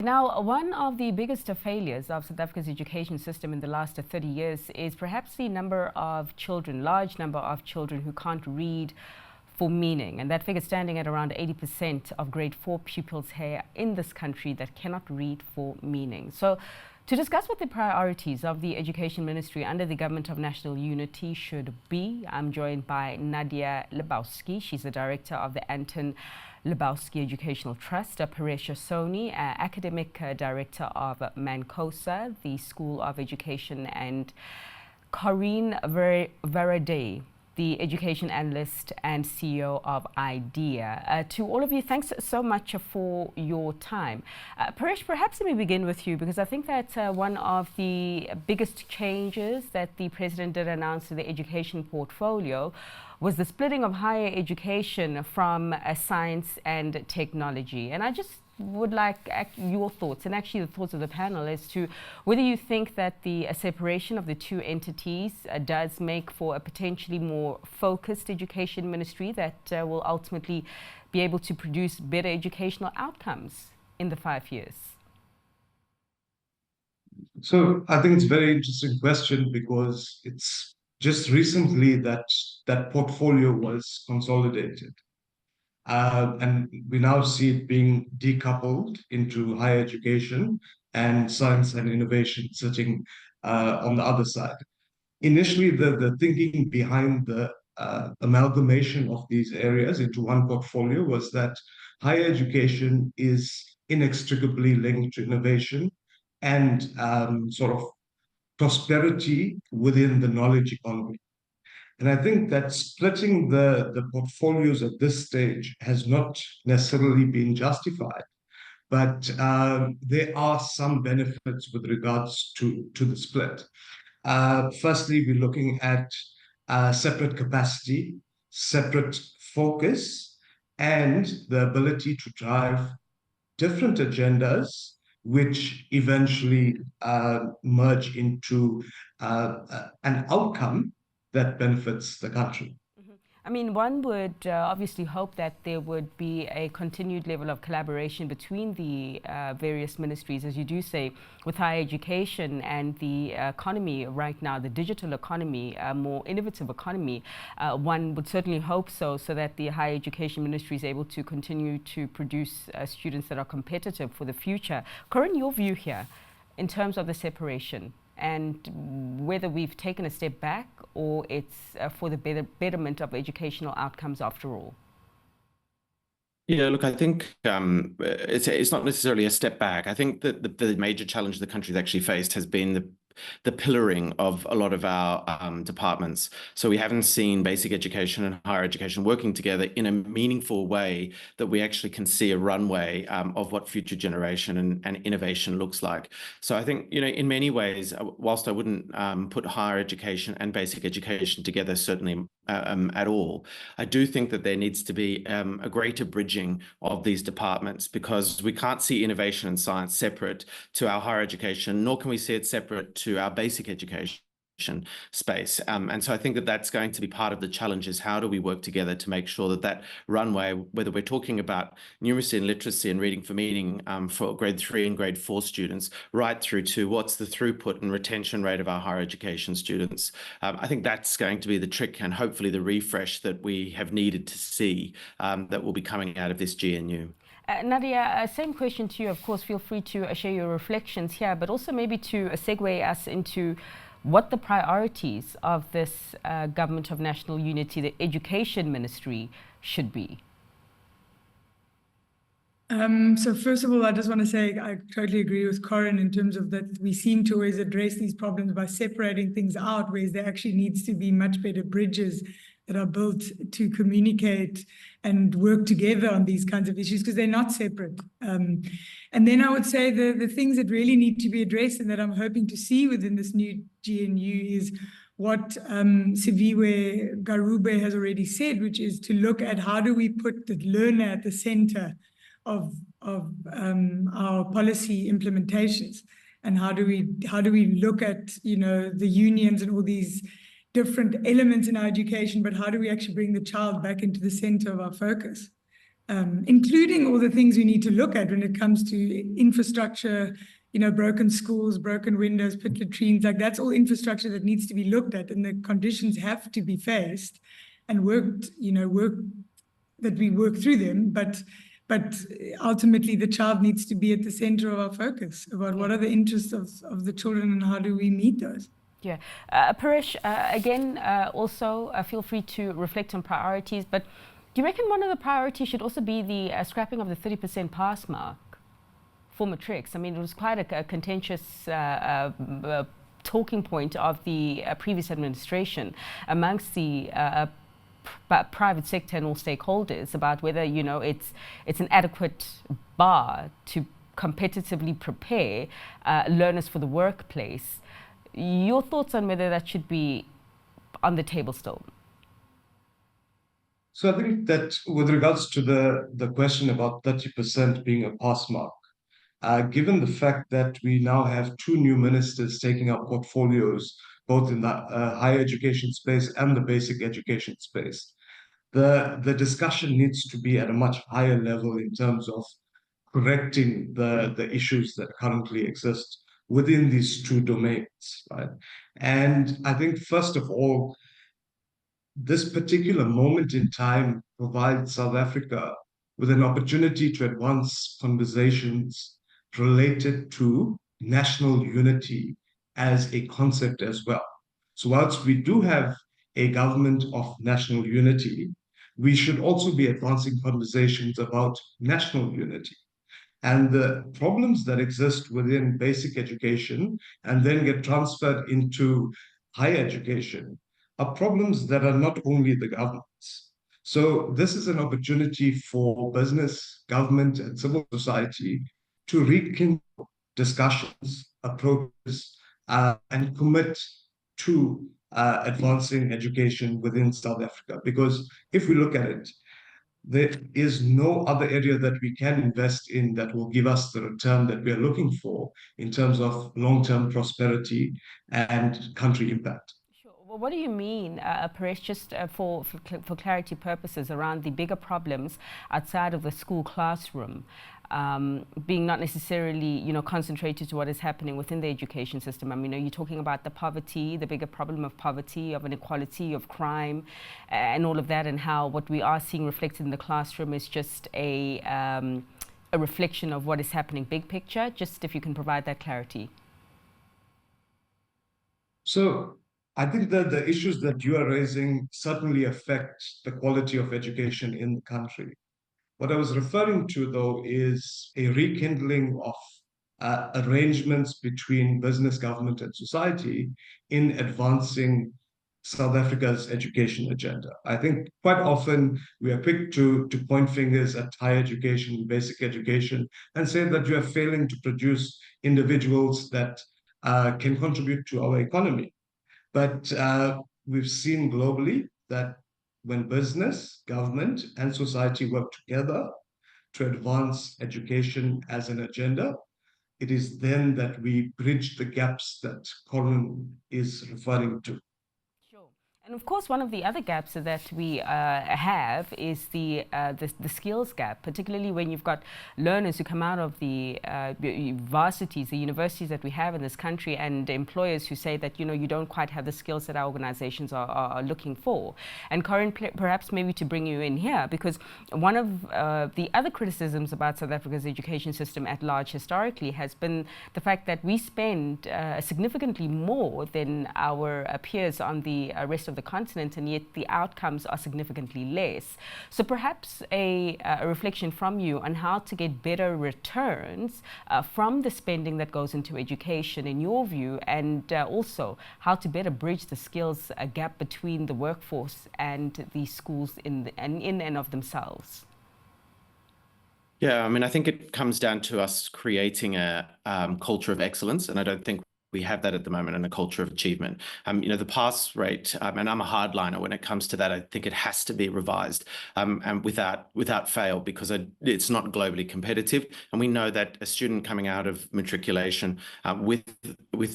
Now, one of the biggest failures of South Africa's education system in the last 30 years is perhaps the number of children, large number of children who can't read for meaning. And that figure standing at around 80% of grade 4 pupils here in this country that cannot read for meaning. So to discuss what the priorities of the Education Ministry under the Government of National Unity should be, I'm joined by Nadia Lubowski. She's the director of the Anton Lubowski Educational Trust, Paresh Soni, academic director of MANCOSA, the School of Education, and Corrin Varady, the education analyst and CEO of IDEA. To all of you, thanks so much for your time. Paresh, perhaps let me begin with you, because I think that one of the biggest changes that the President did announce in the education portfolio was the splitting of higher education from science and technology. And I just would like your thoughts, and actually the thoughts of the panel, as to whether you think that the separation of the two entities does make for a potentially more focused education ministry that will ultimately be able to produce better educational outcomes in the 5 years. So I think it's a very interesting question, because it's just recently that that portfolio was consolidated. And we now see it being decoupled into higher education and science and innovation sitting on the other side. Initially, the thinking behind the amalgamation of these areas into one portfolio was that higher education is inextricably linked to innovation and sort of prosperity within the knowledge economy. And I think that splitting the portfolios at this stage has not necessarily been justified, but there are some benefits with regards to the split. Firstly, we're looking at separate capacity, separate focus, and the ability to drive different agendas, which eventually merge into an outcome that benefits the country. I mean, one would obviously hope that there would be a continued level of collaboration between the various ministries, as you do say, with higher education and the economy right now, the digital economy, a more innovative economy. One would certainly hope so that the higher education ministry is able to continue to produce students that are competitive for the future. Corrin, your view here in terms of the separation, and whether we've taken a step back or it's for the betterment of educational outcomes after all? Yeah, look, I think it's not necessarily a step back. I think that the major challenge the country's actually faced has been the pillaring of a lot of our departments. So we haven't seen basic education and higher education working together in a meaningful way that we actually can see a runway of what future generation and innovation looks like. So I think, in many ways, whilst I wouldn't put higher education and basic education together, certainly at all, I do think that there needs to be a greater bridging of these departments, because we can't see innovation and science separate to our higher education, nor can we see it separate to our basic education space. And so I think that that's going to be part of the challenge, is how do we work together to make sure that that runway, whether we're talking about numeracy and literacy and reading for meaning for grade 3 and grade 4 students, right through to what's the throughput and retention rate of our higher education students. I think that's going to be the trick, and hopefully the refresh that we have needed to see that will be coming out of this GNU. Nadia, same question to you. Of course, feel free to share your reflections here, but also maybe to segue us into what the priorities of this Government of National Unity, the Education Ministry, should be. So first of all, I just want to say I totally agree with Corrin in terms of that we seem to always address these problems by separating things out, whereas there actually needs to be much better bridges that are built to communicate and work together on these kinds of issues, because they're not separate. And then I would say the things that really need to be addressed and that I'm hoping to see within this new GNU is what Siviwe Garube has already said, which is to look at how do we put the learner at the center of our policy implementations, and how do we look at the unions and all these different elements in our education, but how do we actually bring the child back into the center of our focus? including all the things we need to look at when it comes to infrastructure, broken schools, broken windows, pit latrines, like that's all infrastructure that needs to be looked at, and the conditions have to be faced and worked, that we work through them. But ultimately, the child needs to be at the center of our focus about what are the interests of the children and how do we meet those. Yeah. Paresh, again, also feel free to reflect on priorities, but do you reckon one of the priorities should also be the scrapping of the 30% pass mark for matrics? I mean, it was quite a contentious talking point of the previous administration amongst the private sector and all stakeholders about whether, it's an adequate bar to competitively prepare learners for the workplace. Your thoughts on whether that should be on the table still? So I think that with regards to the question about 30% being a pass mark, given the fact that we now have two new ministers taking up portfolios, both in the higher education space and the basic education space, the discussion needs to be at a much higher level in terms of correcting the issues that currently exist within these two domains, right? And I think, first of all, this particular moment in time provides South Africa with an opportunity to advance conversations related to national unity as a concept as well. So whilst we do have a government of national unity, we should also be advancing conversations about national unity. And the problems that exist within basic education and then get transferred into higher education are problems that are not only the government's. So this is an opportunity for business, government, and civil society to rekindle discussions, approaches, and commit to advancing education within South Africa. Because if we look at it, there is no other area that we can invest in that will give us the return that we are looking for in terms of long-term prosperity and country impact. Sure. Well, what do you mean, Paresh, just for clarity purposes, around the bigger problems outside of the school classroom, being not necessarily, concentrated to what is happening within the education system? I mean, are you talking about the poverty, the bigger problem of poverty, of inequality, of crime, and all of that, and how what we are seeing reflected in the classroom is just a reflection of what is happening big picture? Just if you can provide that clarity. So I think that the issues that you are raising certainly affect the quality of education in the country. What I was referring to, though, is a rekindling of arrangements between business, government, and society in advancing South Africa's education agenda. I think quite often we are quick to point fingers at higher education, basic education, and say that you are failing to produce individuals that can contribute to our economy. But we've seen globally that when business, government, and society work together to advance education as an agenda, it is then that we bridge the gaps that Corrin is referring to. And of course, one of the other gaps that we have is the skills gap, particularly when you've got learners who come out of the varsities, the universities that we have in this country, and employers who say that, you don't quite have the skills that our organizations are looking for. And Corrin, perhaps maybe to bring you in here, because one of the other criticisms about South Africa's education system at large historically has been the fact that we spend significantly more than our peers on the rest of the continent, and yet the outcomes are significantly less. So perhaps a reflection from you on how to get better returns from the spending that goes into education, in your view, and also how to better bridge the skills gap between the workforce and the schools in and of themselves. Yeah, I mean, I think it comes down to us creating a culture of excellence, and I don't think we have that at the moment, and a culture of achievement. The pass rate, and I'm a hardliner when it comes to that. I think it has to be revised, and without fail, because it's not globally competitive. And we know that a student coming out of matriculation with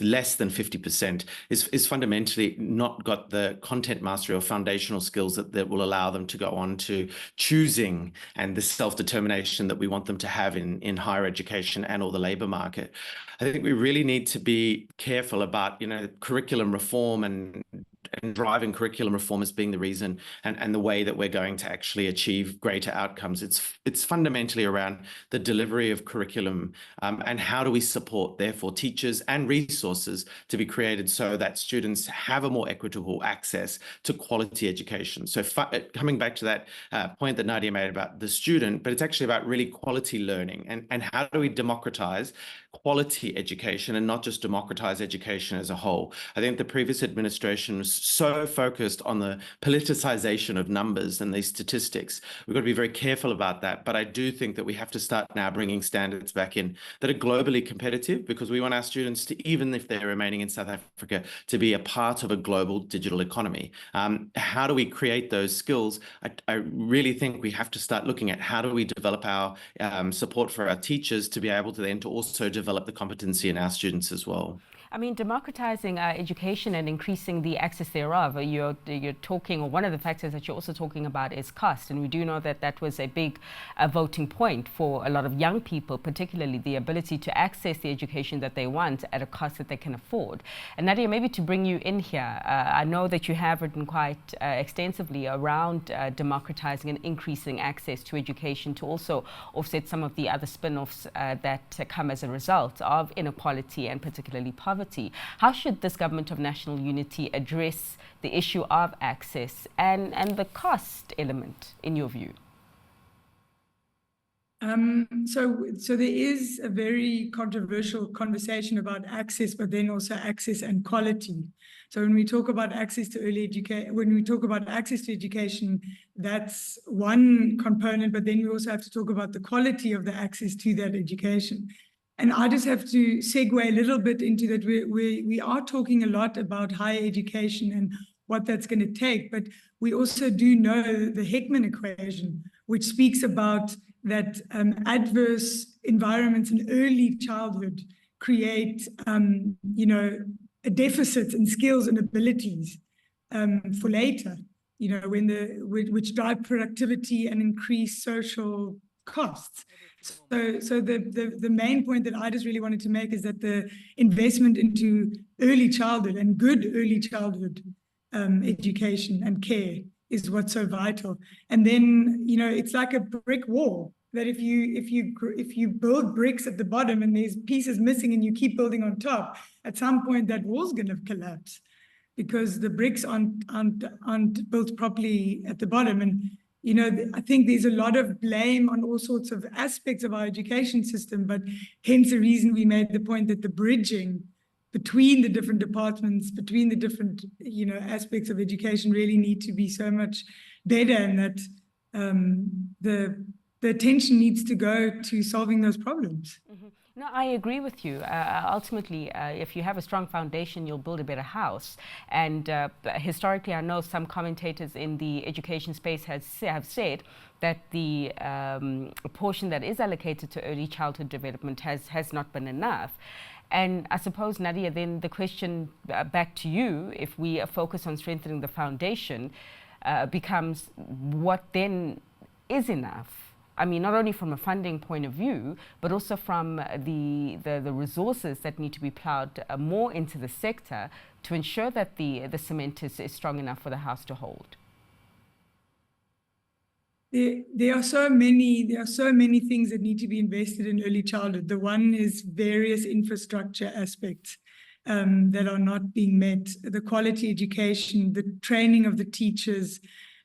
less than 50% is fundamentally not got the content mastery or foundational skills that will allow them to go on to choosing and the self-determination that we want them to have in higher education and or the labor market. I think we really need to be careful about, curriculum reform and driving curriculum reform as being the reason and the way that we're going to actually achieve greater outcomes. It's fundamentally around the delivery of curriculum, and how do we support, therefore, teachers and resources to be created so that students have a more equitable access to quality education. So coming back to that point that Nadia made about the student, but it's actually about really quality learning and how do we democratize quality education and not just democratize education as a whole. I think the previous administration was so focused on the politicization of numbers and these statistics. We've got to be very careful about that. But I do think that we have to start now bringing standards back in that are globally competitive, because we want our students to, even if they're remaining in South Africa, to be a part of a global digital economy. How do we create those skills? I really think we have to start looking at how do we develop our support for our teachers to be able to then to also develop the competency in our students as well. I mean, democratizing education and increasing the access thereof, you're talking, or one of the factors that you're also talking about is cost. And we do know that that was a big voting point for a lot of young people, particularly the ability to access the education that they want at a cost that they can afford. And Nadia, maybe to bring you in here, I know that you have written quite extensively around democratizing and increasing access to education to also offset some of the other spin-offs that come as a result of inequality and particularly poverty. How should this government of national unity address the issue of access and the cost element, in your view? So there is a very controversial conversation about access, but then also access and quality. So when we talk about access to education, that's one component, but then we also have to talk about the quality of the access to that education. And I just have to segue a little bit into that. We are talking a lot about higher education and what that's going to take, but we also do know the Heckman equation, which speaks about that adverse environments in early childhood create, a deficit in skills and abilities for later, which drive productivity and increase social costs. So the main point that I just really wanted to make is that the investment into early childhood and good early childhood education and care is what's so vital. And then, it's like a brick wall that if you build bricks at the bottom and there's pieces missing and you keep building on top, at some point that wall's going to collapse because the bricks aren't built properly at the bottom. And I think there's a lot of blame on all sorts of aspects of our education system, but hence the reason we made the point that the bridging between the different departments, between the different, aspects of education really need to be so much better, and that the attention needs to go to solving those problems. Mm-hmm. No, I agree with you. Ultimately, if you have a strong foundation, you'll build a better house. And historically, I know some commentators in the education space have said that the portion that is allocated to early childhood development has not been enough. And I suppose, Nadia, then the question back to you, if we focus on strengthening the foundation, becomes what then is enough? I mean, not only from a funding point of view, but also from the resources that need to be plowed more into the sector to ensure that the cement is strong enough for the house to hold. There are so many things that need to be invested in early childhood. The one is various infrastructure aspects that are not being met, the quality education, the training of the teachers,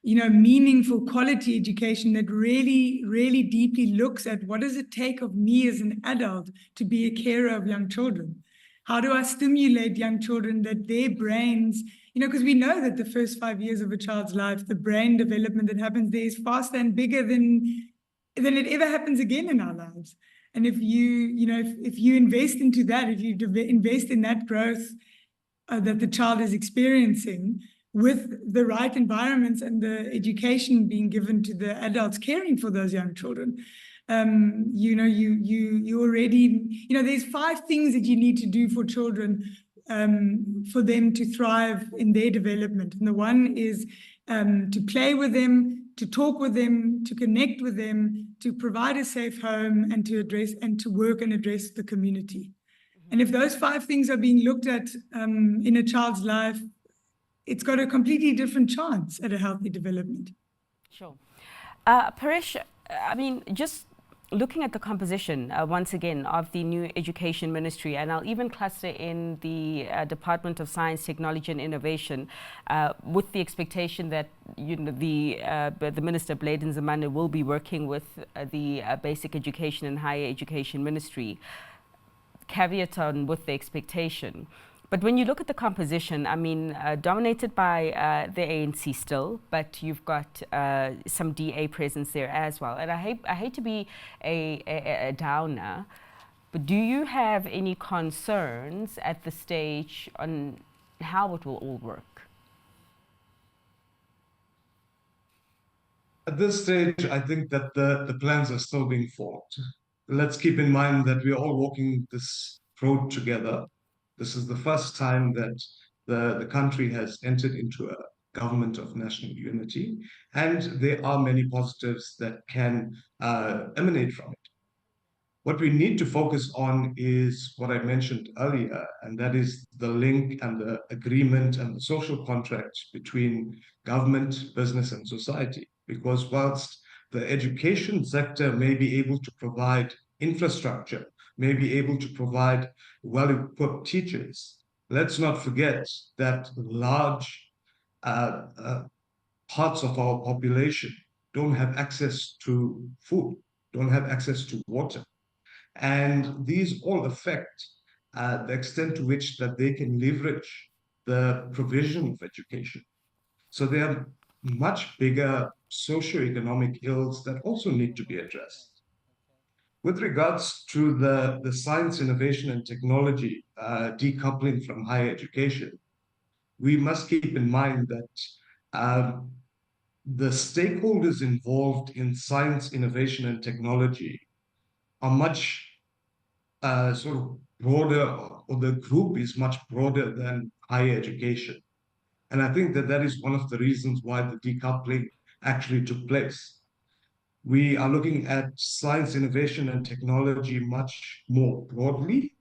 meaningful quality education that really, really deeply looks at what does it take of me as an adult to be a carer of young children? How do I stimulate young children that their brains, because we know that the first 5 years of a child's life, the brain development that happens there is faster and bigger than it ever happens again in our lives. And if if you invest into that, if you invest in that growth that the child is experiencing, with the right environments and the education being given to the adults caring for those young children, you already, there's 5 things that you need to do for children for them to thrive in their development. And the one is to play with them, to talk with them, to connect with them, to provide a safe home, and to address and to work and address the community. And if those 5 things are being looked at in a child's life, it's got a completely different chance at a healthy development. Sure. Paresh, I mean, just looking at the composition, once again, of the new Education Ministry, and I'll even cluster in the Department of Science, Technology and Innovation, with the expectation that the Minister Blade Nzimande will be working with the Basic Education and Higher Education Ministry. Caveat on with the expectation. But when you look at the composition, I mean, dominated by the ANC still, but you've got some DA presence there as well. And I hate to be a downer, but do you have any concerns at this stage on how it will all work? At this stage, I think that the plans are still being formed. Let's keep in mind that we're all walking this road together. This is the first time that the country has entered into a government of national unity, and there are many positives that can emanate from it. What we need to focus on is what I mentioned earlier, and that is the link and the agreement and the social contract between government, business, and society. Because whilst the education sector may be able to provide infrastructure, may be able to provide well-equipped teachers, let's not forget that large parts of our population don't have access to food, don't have access to water. And these all affect the extent to which that they can leverage the provision of education. So there are much bigger socioeconomic ills that also need to be addressed. With regards to the science, innovation, and technology decoupling from higher education, we must keep in mind that the stakeholders involved in science, innovation, and technology are much sort of broader, or the group is much broader than higher education. And I think that is one of the reasons why the decoupling actually took place. We are looking at science, innovation, and technology much more broadly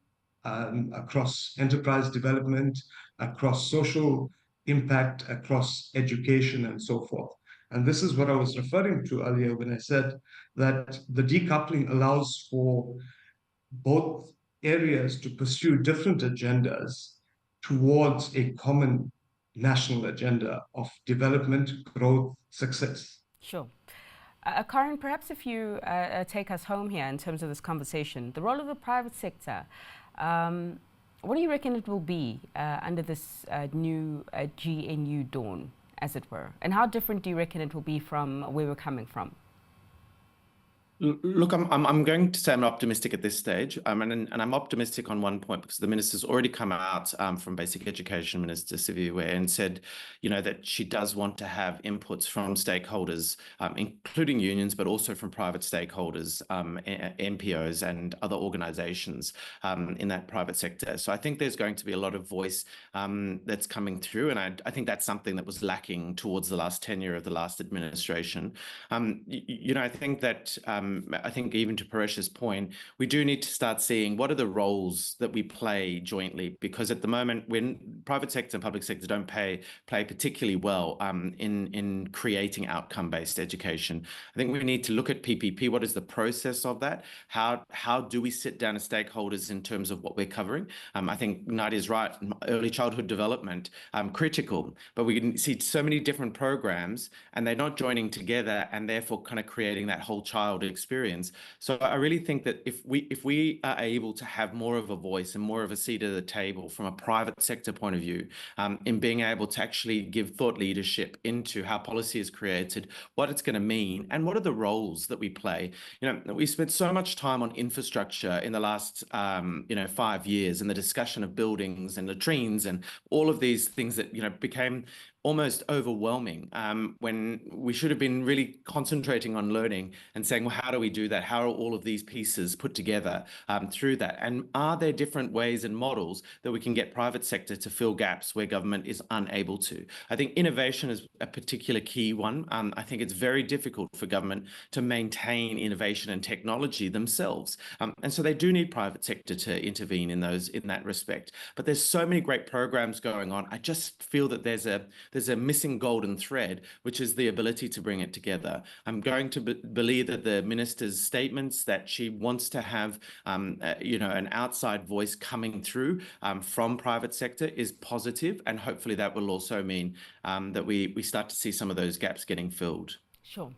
across enterprise development, across social impact, across education, and so forth. And this is what I was referring to earlier when I said that the decoupling allows for both areas to pursue different agendas towards a common national agenda of development, growth, success. Sure. Corrin, perhaps if you take us home here in terms of this conversation, the role of the private sector, what do you reckon it will be under this new GNU dawn, as it were? And how different do you reckon it will be from where we're coming from? Look, I'm going to say I'm optimistic at this stage, and I'm optimistic on one point because the minister's already come out from Basic Education Minister Siviwe and said, that she does want to have inputs from stakeholders, including unions, but also from private stakeholders, NPOs and other organisations in that private sector. So I think there's going to be a lot of voice that's coming through, and I think that's something that was lacking towards the last tenure of the last administration. I think that. I think even to Paresh's point, we do need to start seeing what are the roles that we play jointly, because at the moment, when private sector and public sector don't play particularly well in creating outcome-based education. I think we need to look at PPP. What is the process of that? How do we sit down as stakeholders in terms of what we're covering? I think Nadia's right. Early childhood development, critical, but we can see so many different programs and they're not joining together and therefore kind of creating that whole child experience. So I really think that if we are able to have more of a voice and more of a seat at the table from a private sector point of view, in being able to actually give thought leadership into how policy is created, what it's going to mean, and what are the roles that we play. We spent so much time on infrastructure in the last 5 years, and the discussion of buildings and latrines and all of these things that became almost overwhelming, when we should have been really concentrating on learning and saying, well, how do we do that? How are all of these pieces put together through that? And are there different ways and models that we can get private sector to fill gaps where government is unable to? I think innovation is a particular key one. I think it's very difficult for government to maintain innovation and technology themselves. And so they do need private sector to intervene in that respect. But there's so many great programs going on. I just feel that there's a missing golden thread, which is the ability to bring it together. I'm going to believe that the minister's statements that she wants to have, an outside voice coming through from private sector is positive, and hopefully that will also mean that we start to see some of those gaps getting filled. Sure.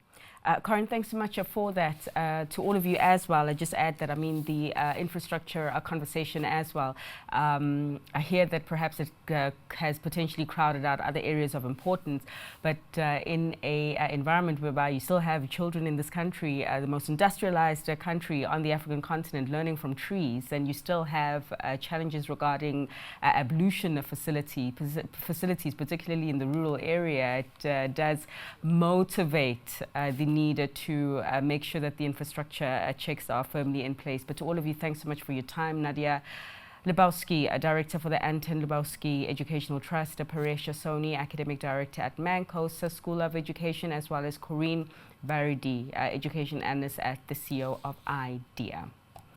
Corrin, thanks so much for that. To all of you as well, I just add that, the infrastructure conversation as well. I hear that perhaps it has potentially crowded out other areas of importance, but in a environment whereby you still have children in this country, the most industrialized country on the African continent, learning from trees, and you still have challenges regarding ablution of facilities, particularly in the rural area. It does motivate the need to make sure that the infrastructure checks are firmly in place. But to all of you, thanks so much for your time. Nadia Lubowski, Director for the Anton Lubowski Educational Trust, Paresh Soni, Academic Director at MANCOSA School of Education, as well as Corrin Varady, Education Analyst at the CEO of IDEA.